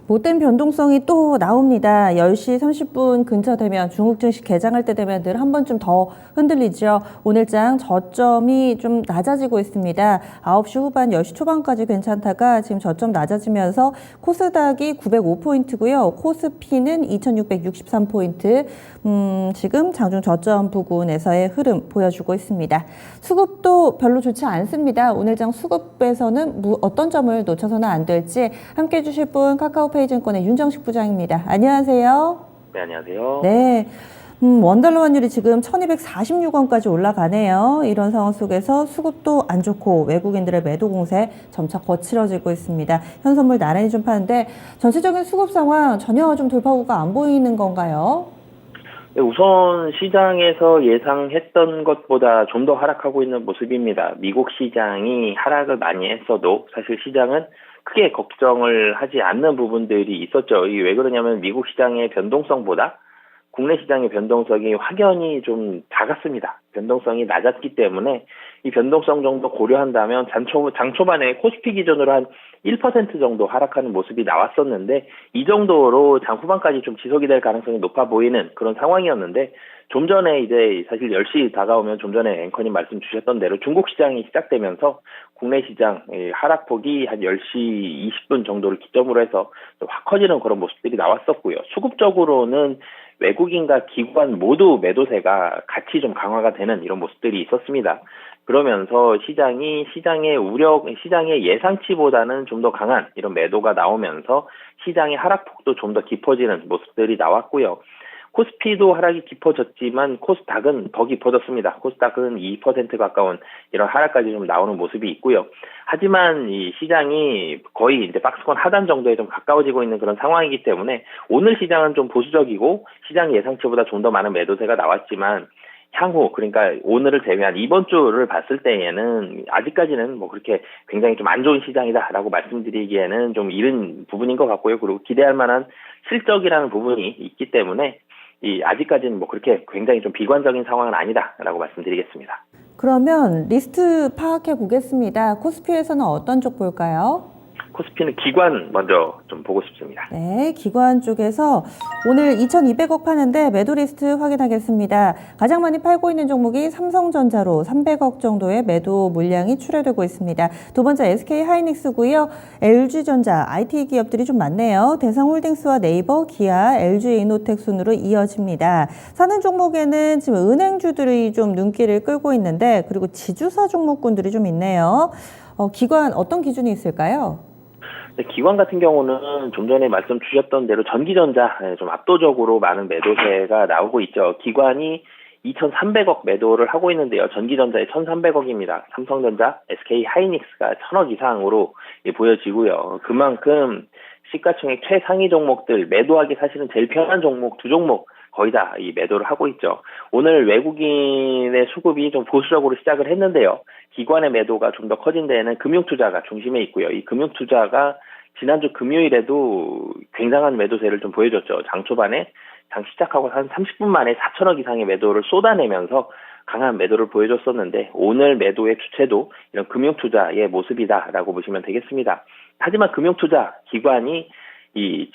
못된 변동성이 또 나옵니다. 10시 30분 근처 되면 중국 증시 개장할 때 되면 늘 한 번쯤 더 흔들리죠. 오늘장 저점이 좀 낮아지고 있습니다. 9시 후반, 10시 초반까지 괜찮다가 지금 저점 낮아지면서 코스닥이 905포인트고요. 코스피는 2663포인트. 지금 장중 저점 부근에서의 흐름 보여주고 있습니다. 수급도 별로 좋지 않습니다. 오늘장 수급에서는 어떤 점을 놓쳐서는 안 될지 함께 해주실 분 카카오페이증권의 윤정식 부장입니다. 안녕하세요. 네, 안녕하세요. 네. 원달러 환율이 지금 1246원까지 올라가네요. 이런 상황 속에서 수급도 안 좋고 외국인들의 매도 공세 점차 거칠어지고 있습니다. 현선물 나란히 좀 파는데 전체적인 수급 상황 전혀 좀 돌파구가 안 보이는 건가요? 네, 우선 시장에서 예상했던 것보다 좀 더 하락하고 있는 모습입니다. 미국 시장이 하락을 많이 했어도 사실 시장은 크게 걱정을 하지 않는 부분들이 있었죠. 이게 왜 그러냐면 미국 시장의 변동성보다 국내 시장의 변동성이 확연히 좀 작았습니다. 변동성이 낮았기 때문에 이 변동성 정도 고려한다면 장 초반에 코스피 기준으로 한 1% 정도 하락하는 모습이 나왔었는데 이 정도로 장 후반까지 좀 지속이 될 가능성이 높아 보이는 그런 상황이었는데 좀 전에 이제 사실 10시 다가오면 좀 전에 앵커님 말씀 주셨던 대로 중국 시장이 시작되면서 국내 시장 하락폭이 한 10시 20분 정도를 기점으로 해서 확 커지는 그런 모습들이 나왔었고요. 수급적으로는 외국인과 기관 모두 매도세가 같이 좀 강화가 되는 이런 모습들이 있었습니다. 그러면서 시장의 예상치보다는 좀 더 강한 이런 매도가 나오면서 시장의 하락폭도 좀 더 깊어지는 모습들이 나왔고요. 코스피도 하락이 깊어졌지만 코스닥은 더 깊어졌습니다. 코스닥은 2% 가까운 이런 하락까지 좀 나오는 모습이 있고요. 하지만 이 시장이 거의 이제 박스권 하단 정도에 좀 가까워지고 있는 그런 상황이기 때문에 오늘 시장은 좀 보수적이고 시장 예상치보다 좀 더 많은 매도세가 나왔지만 향후 그러니까 오늘을 제외한 이번 주를 봤을 때에는 아직까지는 뭐 그렇게 굉장히 좀 안 좋은 시장이다라고 말씀드리기에는 좀 이른 부분인 것 같고요. 그리고 기대할 만한 실적이라는 부분이 있기 때문에 아직까지는 뭐 그렇게 굉장히 좀 비관적인 상황은 아니다라고 말씀드리겠습니다. 그러면 리스트 파악해 보겠습니다. 코스피에서는 어떤 쪽 볼까요? 코스피는 기관 먼저 좀 보고 싶습니다. 네, 기관 쪽에서 오늘 2,200억 파는데 매도 리스트 확인하겠습니다. 가장 많이 팔고 있는 종목이 삼성전자로 300억 정도의 매도 물량이 출하되고 있습니다. 두 번째 SK하이닉스고요. LG전자, IT 기업들이 좀 많네요. 대성홀딩스와 네이버, 기아, LG이노텍 순으로 이어집니다. 사는 종목에는 지금 은행주들이 좀 눈길을 끌고 있는데 그리고 지주사 종목군들이 좀 있네요. 기관 어떤 기준이 있을까요? 기관 같은 경우는 좀 전에 말씀 주셨던 대로 전기전자 좀 압도적으로 많은 매도세가 나오고 있죠. 기관이 2,300억 매도를 하고 있는데요. 전기전자에 1,300억입니다. 삼성전자, SK하이닉스가 1,000억 이상으로 보여지고요. 그만큼 시가총액 최상위 종목들 매도하기 사실은 제일 편한 종목 두 종목 거의 다 이 매도를 하고 있죠. 오늘 외국인의 수급이 좀 보수적으로 시작을 했는데요. 기관의 매도가 좀 더 커진 데에는 금융투자가 중심에 있고요. 이 금융투자가 지난주 금요일에도 굉장한 매도세를 좀 보여줬죠. 장 초반에 장 시작하고 한 30분 만에 4천억 이상의 매도를 쏟아내면서 강한 매도를 보여줬었는데 오늘 매도의 주체도 이런 금융투자의 모습이다라고 보시면 되겠습니다. 하지만 금융투자 기관이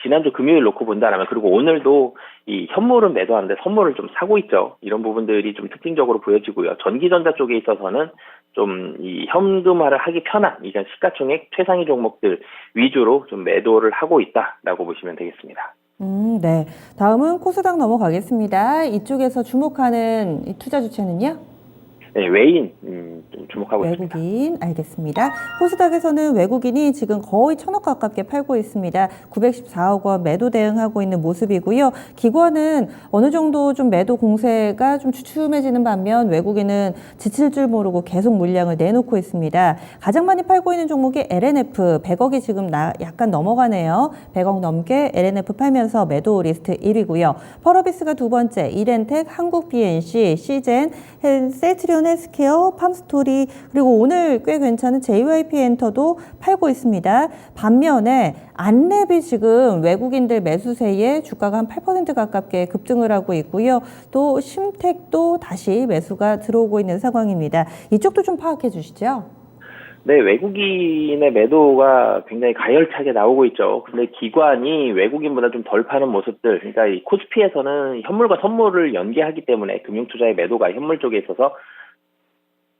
지난주 금요일 놓고 본다라면 그리고 오늘도 이 현물은 매도하는데 선물을 좀 사고 있죠. 이런 부분들이 좀 특징적으로 보여지고요. 전기전자 쪽에 있어서는 좀 이 현금화를 하기 편한 이런 시가총액 최상위 종목들 위주로 좀 매도를 하고 있다라고 보시면 되겠습니다. 네. 다음은 코스닥 넘어가겠습니다. 이쪽에서 주목하는 이 투자 주체는요? 네, 외인 좀 주목하고 있습니다. 외국인, 알겠습니다. 코스닥에서는 외국인이 지금 거의 1,000억 가깝게 팔고 있습니다. 914억 원 매도 대응하고 있는 모습이고요. 기관은 어느 정도 좀 매도 공세가 좀 주춤해지는 반면 외국인은 지칠 줄 모르고 계속 물량을 내놓고 있습니다. 가장 많이 팔고 있는 종목이 LNF, 100억이 지금 약간 넘어가네요. 100억 넘게 LNF 팔면서 매도 리스트 1위고요. 펄어비스가 두 번째, 이렌텍, 한국 BNC, 시젠, 셀트리온 헬스케어, 팜스토리, 그리고 오늘 꽤 괜찮은 JYP 엔터도 팔고 있습니다. 반면에 안랩이 지금 외국인들 매수세에 주가가 한 8% 가깝게 급등을 하고 있고요. 또 심택도 다시 매수가 들어오고 있는 상황입니다. 이쪽도 좀 파악해 주시죠. 네, 외국인의 매도가 굉장히 가열차게 나오고 있죠. 근데 기관이 외국인보다 좀 덜 파는 모습들, 그러니까 이 코스피에서는 현물과 선물을 연계하기 때문에 금융투자의 매도가 현물 쪽에 있어서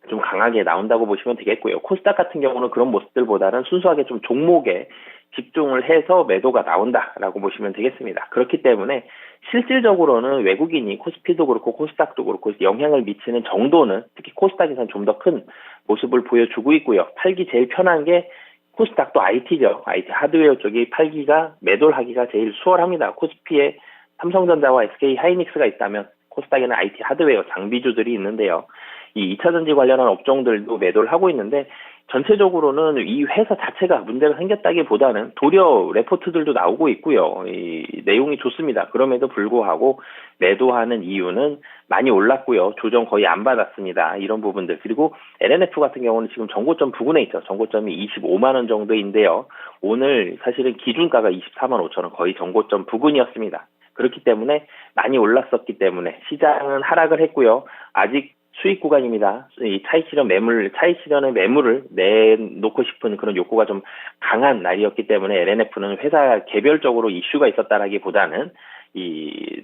좀 강하게 나온다고 보시면 되겠고요. 코스닥 같은 경우는 그런 모습들보다는 순수하게 좀 종목에 집중을 해서 매도가 나온다라고 보시면 되겠습니다. 그렇기 때문에 실질적으로는 외국인이 코스피도 그렇고 코스닥도 그렇고 영향을 미치는 정도는 특히 코스닥에서는 좀 더 큰 모습을 보여주고 있고요. 팔기 제일 편한 게 코스닥도 IT죠. IT 하드웨어 쪽이 팔기가 매도를 하기가 제일 수월합니다. 코스피에 삼성전자와 SK 하이닉스가 있다면 코스닥에는 IT 하드웨어 장비주들이 있는데요. 이 2차전지 관련한 업종들도 매도를 하고 있는데 전체적으로는 이 회사 자체가 문제가 생겼다기보다는 도리어 레포트들도 나오고 있고요. 이 내용이 좋습니다. 그럼에도 불구하고 매도하는 이유는 많이 올랐고요. 조정 거의 안 받았습니다. 이런 부분들. 그리고 LNF 같은 경우는 지금 정고점 부근에 있죠. 정고점이 25만 원 정도인데요. 오늘 사실은 기준가가 24만 5천 원, 거의 정고점 부근이었습니다. 그렇기 때문에 많이 올랐었기 때문에 시장은 하락을 했고요. 아직 수익 구간입니다. 이 차익 실현의 매물을 내놓고 싶은 그런 욕구가 좀 강한 날이었기 때문에 LNF는 회사 개별적으로 이슈가 있었다라기보다는 이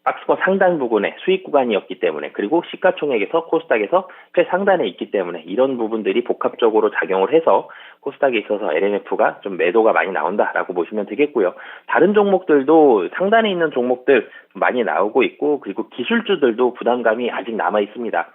박스권 상단 부근의 수익 구간이었기 때문에 그리고 시가총액에서 코스닥에서 최상단에 있기 때문에 이런 부분들이 복합적으로 작용을 해서 코스닥에 있어서 LNF가 좀 매도가 많이 나온다라고 보시면 되겠고요. 다른 종목들도 상단에 있는 종목들 많이 나오고 있고 그리고 기술주들도 부담감이 아직 남아 있습니다.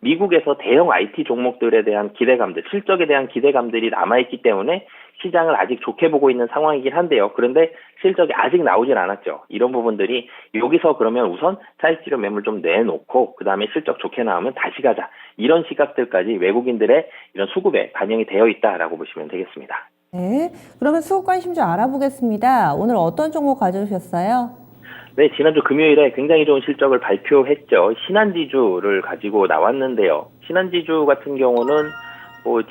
미국에서 대형 IT 종목들에 대한 기대감들, 실적에 대한 기대감들이 남아있기 때문에 시장을 아직 좋게 보고 있는 상황이긴 한데요. 그런데 실적이 아직 나오진 않았죠. 이런 부분들이 여기서 그러면 우선 차익 실현 매물 좀 내놓고 그 다음에 실적 좋게 나오면 다시 가자. 이런 시각들까지 외국인들의 이런 수급에 반영이 되어 있다라고 보시면 되겠습니다. 네, 그러면 수급 관심 좀 알아보겠습니다. 오늘 어떤 종목 가져오셨어요? 네, 지난주 금요일에 굉장히 좋은 실적을 발표했죠. 신한지주를 가지고 나왔는데요. 신한지주 같은 경우는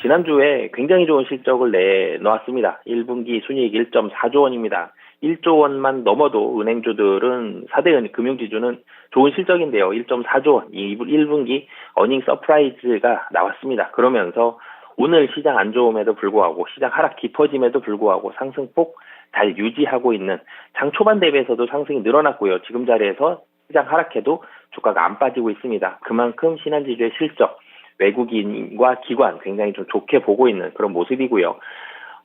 지난주에 굉장히 좋은 실적을 내놓았습니다. 1분기 순이익 1.4조 원입니다. 1조 원만 넘어도 은행주들은 4대 금융지주는 좋은 실적인데요. 1.4조 원, 1분기 어닝 서프라이즈가 나왔습니다. 그러면서 오늘 시장 안 좋음에도 불구하고 시장 하락 깊어짐에도 불구하고 상승폭 잘 유지하고 있는 장 초반 대비해서도 상승이 늘어났고요. 지금 자리에서 시장 하락해도 주가가 안 빠지고 있습니다. 그만큼 신한지주의 실적, 외국인과 기관 굉장히 좀 좋게 보고 있는 그런 모습이고요.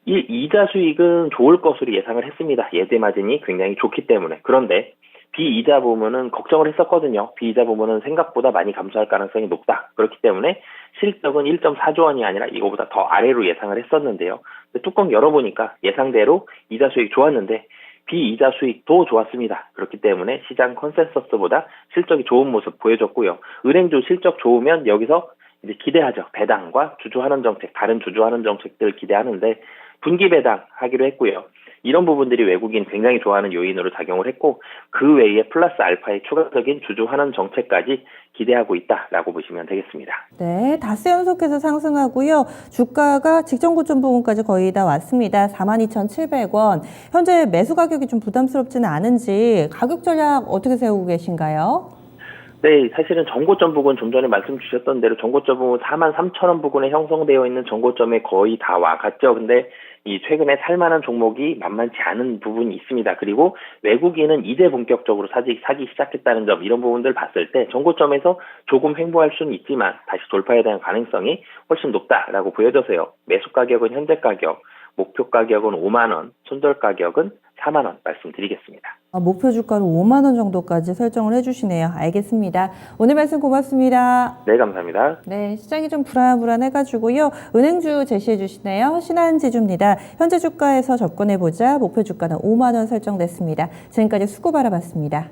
이 이자 수익은 좋을 것으로 예상을 했습니다. 예대 마진이 굉장히 좋기 때문에. 그런데 비이자 부분은 걱정을 했었거든요. 비이자 부분은 생각보다 많이 감소할 가능성이 높다. 그렇기 때문에 실적은 1.4조 원이 아니라 이거보다 더 아래로 예상을 했었는데요. 뚜껑 열어보니까 예상대로 이자 수익 좋았는데 비이자 수익도 좋았습니다. 그렇기 때문에 시장 컨센서스보다 실적이 좋은 모습 보여줬고요. 은행주 실적 좋으면 여기서 이제 기대하죠. 배당과 주주환원 정책, 다른 주주환원 정책들 기대하는데 분기 배당 하기로 했고요. 이런 부분들이 외국인 굉장히 좋아하는 요인으로 작용을 했고 그 외에 플러스 알파의 추가적인 주주환원 정책까지 기대하고 있다라고 보시면 되겠습니다. 네, 닷새 연속해서 상승하고요. 주가가 직전 고점 부분까지 거의 다 왔습니다. 42,700원. 현재 매수 가격이 좀 부담스럽지는 않은지 가격 전략 어떻게 세우고 계신가요? 네, 사실은 정고점 부근 좀 전에 말씀 주셨던 대로 정고점 부근 43,000원 부근에 형성되어 있는 정고점에 거의 다 와갔죠. 근데 이 최근에 살만한 종목이 만만치 않은 부분이 있습니다. 그리고 외국인은 이제 본격적으로 사기 시작했다는 점 이런 부분들 봤을 때 정고점에서 조금 횡보할 수는 있지만 다시 돌파에 대한 가능성이 훨씬 높다라고 보여져서요. 매수 가격은 현재 가격, 목표 가격은 5만 원, 손절 가격은 4만 원 말씀드리겠습니다. 목표 주가로 5만 원 정도까지 설정을 해주시네요. 알겠습니다. 오늘 말씀 고맙습니다. 네, 감사합니다. 네, 시장이 좀 불안해가지고요. 은행주 제시해 주시네요. 신한지주입니다. 현재 주가에서 접근해보자. 목표 주가는 5만 원 설정됐습니다. 지금까지 수고 바라봤습니다.